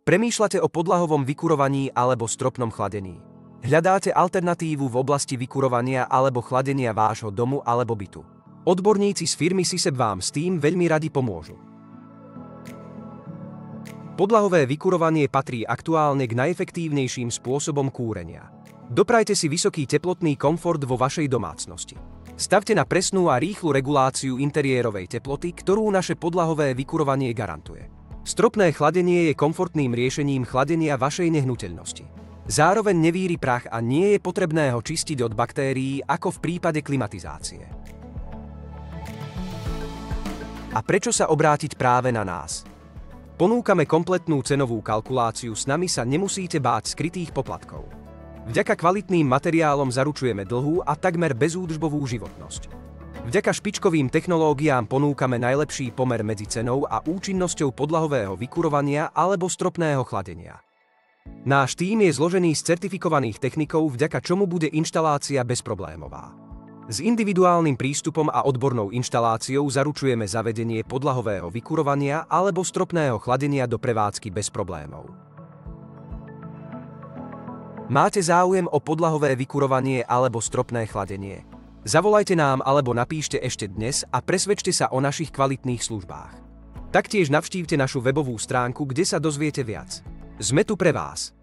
Premýšľate o podlahovom vykurovaní alebo stropnom chladení. Hľadáte alternatívu v oblasti vykurovania alebo chladenia vášho domu alebo bytu. Odborníci z firmy SISEB vám s tým veľmi radi pomôžu. Podlahové vykurovanie patrí aktuálne k najefektívnejším spôsobom kúrenia. Doprajte si vysoký teplotný komfort vo vašej domácnosti. Stavte na presnú a rýchlu reguláciu interiérovej teploty, ktorú naše podlahové vykurovanie garantuje. Stropné chladenie je komfortným riešením chladenia vašej nehnuteľnosti. Zároveň nevíri prach a nie je potrebné ho čistiť od baktérií ako v prípade klimatizácie. A prečo sa obrátiť práve na nás? Ponúkame kompletnú cenovú kalkuláciu, s nami sa nemusíte báť skrytých poplatkov. Vďaka kvalitným materiálom zaručujeme dlhú a takmer bezúdržbovú životnosť. Vďaka špičkovým technológiám ponúkame najlepší pomer medzi cenou a účinnosťou podlahového vykurovania alebo stropného chladenia. Náš tím je zložený z certifikovaných technikov, vďaka čomu bude inštalácia bezproblémová. S individuálnym prístupom a odbornou inštaláciou zaručujeme zavedenie podlahového vykurovania alebo stropného chladenia do prevádzky bez problémov. Máte záujem o podlahové vykurovanie alebo stropné chladenie? Zavolajte nám alebo napíšte ešte dnes a presvedčte sa o našich kvalitných službách. Taktiež navštívte našu webovú stránku, kde sa dozviete viac. Sme tu pre vás.